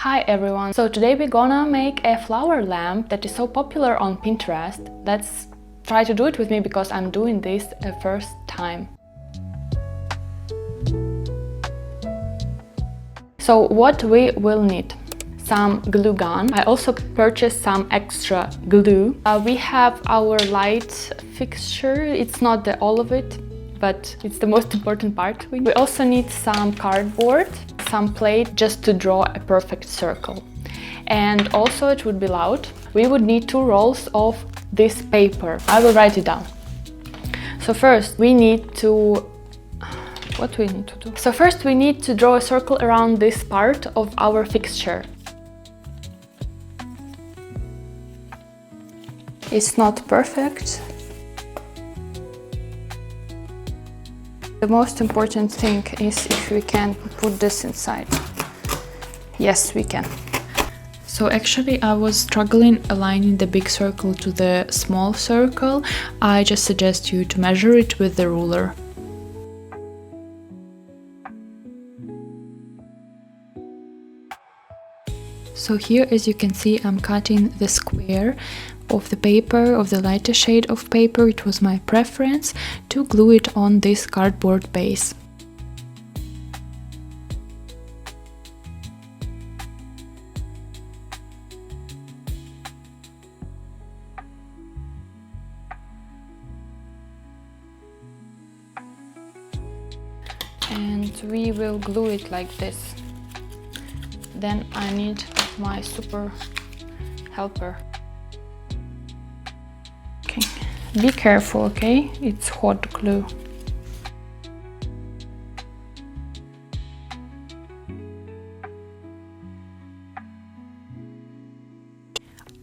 Hi everyone! So today we're gonna make a flower lamp that is so popular on Pinterest. Let's try to do it with me because I'm doing this the first time. So what we will need: some glue gun. I also purchased some extra glue. We have our light fixture. It's not all of it, but it's the most important part. We also need some cardboard, some plate just to draw a perfect circle. And also, it would be loud, we would need 2 rolls of this paper. I will write it down. So first we need to So first we need to draw a circle around this part of our fixture. It's not perfect. The most important thing is if we can put this inside. Yes, we can. So actually I was struggling aligning the big circle to the small circle. I just suggest you to measure it with the ruler. So here, as you can see, I'm cutting the square of the paper, of the lighter shade of paper. It was my preference to glue it on this cardboard base. And we will glue it like this. Then I need my super helper. Okay, be careful, okay? It's hot glue.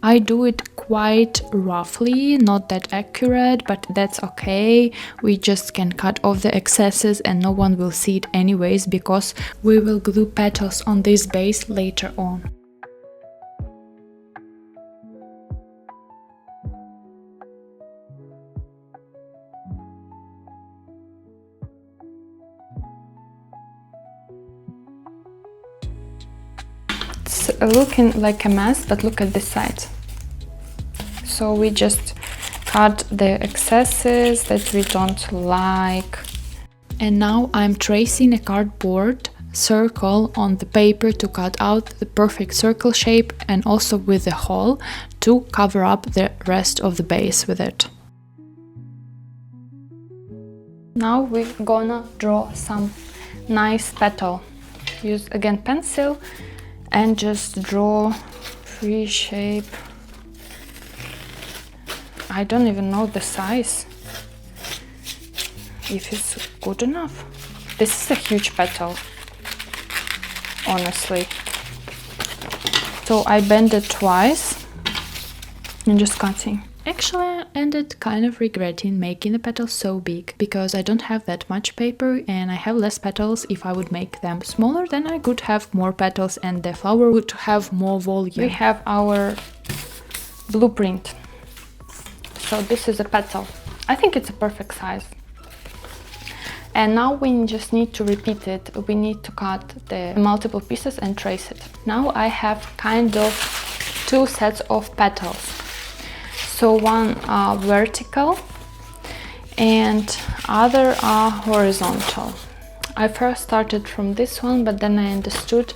I do it quite roughly, not that accurate, but that's okay. We just can cut off the excesses and no one will see it anyways, because we will glue petals on this base later on. It's looking like a mess, but look at this side. So we just cut the excesses that we don't like. And now I'm tracing a cardboard circle on the paper to cut out the perfect circle shape, and also with the hole to cover up the rest of the base with it. Now we're gonna draw some nice petal. Use again pencil and just draw free shape. I don't even know the size, if it's good enough. This is a huge petal, honestly. So I bend it twice and just cutting. Actually, I ended kind of regretting making the petals so big, because I don't have that much paper and I have less petals. If I would make them smaller, then I could have more petals and the flower would have more volume. We have our blueprint. So this is a petal. I think it's a perfect size. And now we just need to repeat it. We need to cut the multiple pieces and trace it. Now I have kind of 2 sets of petals. So one are vertical and other are horizontal. I first started from this one, but then I understood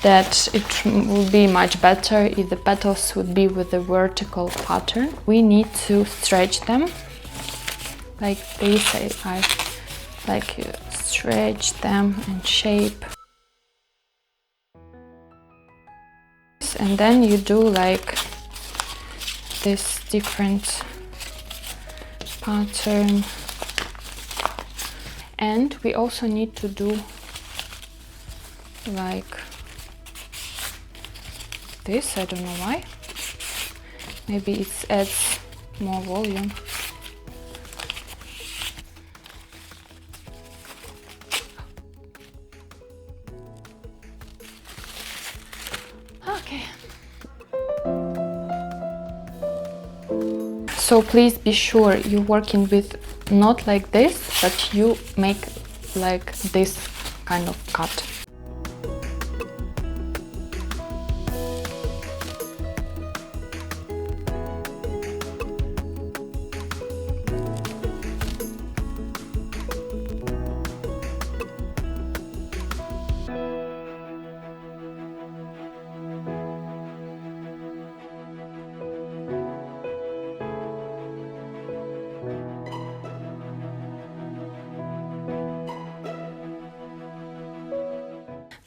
that it would be much better if the petals would be with the vertical pattern. We need to stretch them like this. I like you stretch them and shape. And then you do like this different pattern. And we also need to do like this. I don't know why. Maybe it adds more volume. Okay. So please be sure you're working with not like this, but you make like this kind of cut.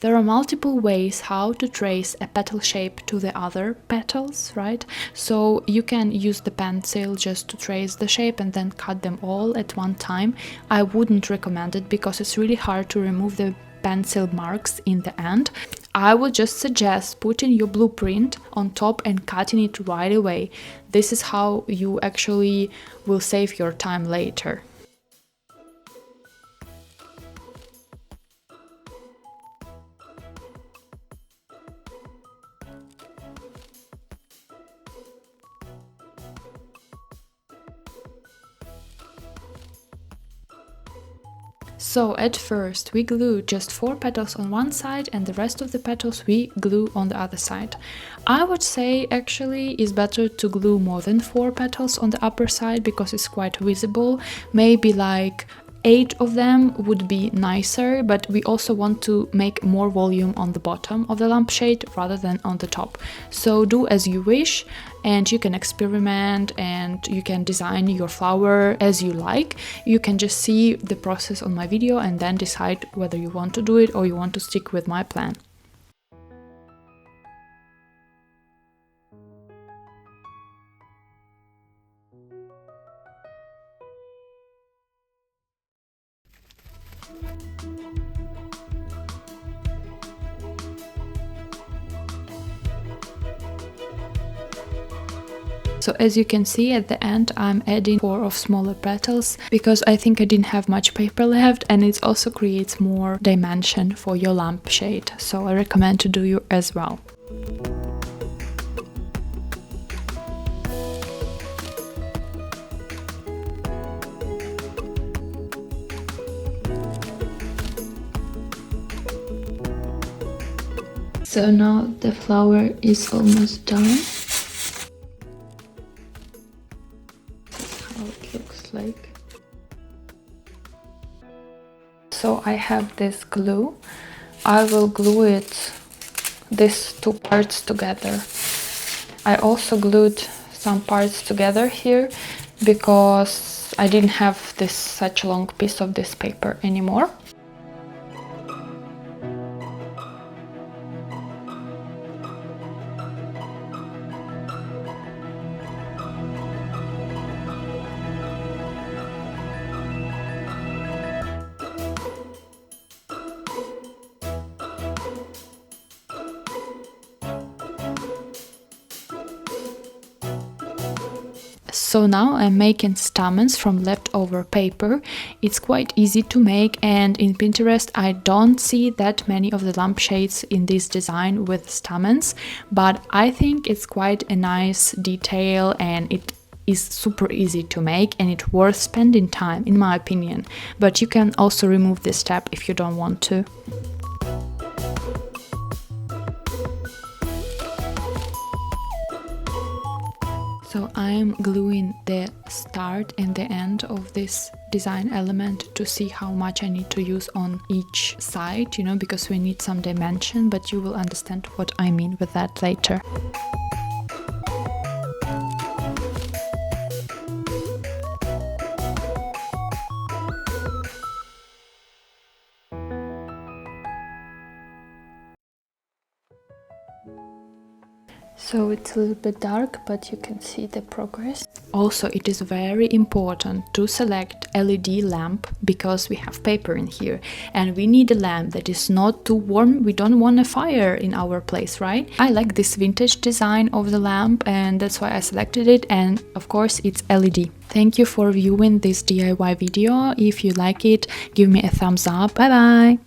There are multiple ways how to trace a petal shape to the other petals, right? So you can use the pencil just to trace the shape and then cut them all at one time. I wouldn't recommend it because it's really hard to remove the pencil marks in the end. I would just suggest putting your blueprint on top and cutting it right away. This is how you actually will save your time later. So at first we glue just 4 petals on one side and the rest of the petals we glue on the other side. I would say actually it's better to glue more than 4 petals on the upper side because it's quite visible. Maybe like 8 of them would be nicer, but we also want to make more volume on the bottom of the lampshade rather than on the top. So do as you wish, and you can experiment and you can design your flower as you like. You can just see the process on my video and then decide whether you want to do it or you want to stick with my plan. So as you can see at the end I'm adding 4 of smaller petals because I think I didn't have much paper left, and it also creates more dimension for your lampshade. So I recommend to do you as well. So now the flower is almost done. Like. So I have this glue. I will glue it, these 2 parts together. I also glued some parts together here because I didn't have such a long piece of this paper anymore. So now I'm making stamens from leftover paper. It's quite easy to make, and in Pinterest I don't see that many of the lampshades in this design with stamens, but I think it's quite a nice detail and it is super easy to make and it's worth spending time in my opinion. But you can also remove this step if you don't want to. So I'm gluing the start and the end of this design element to see how much I need to use on each side, you know, because we need some dimension, but you will understand what I mean with that later. So it's a little bit dark, but you can see the progress. Also, it is very important to select LED lamp because we have paper in here and we need a lamp that is not too warm. We don't want a fire in our place, right? I like this vintage design of the lamp and that's why I selected it, and of course it's LED. Thank you for viewing this DIY video. If you like it, give me a thumbs up. Bye bye!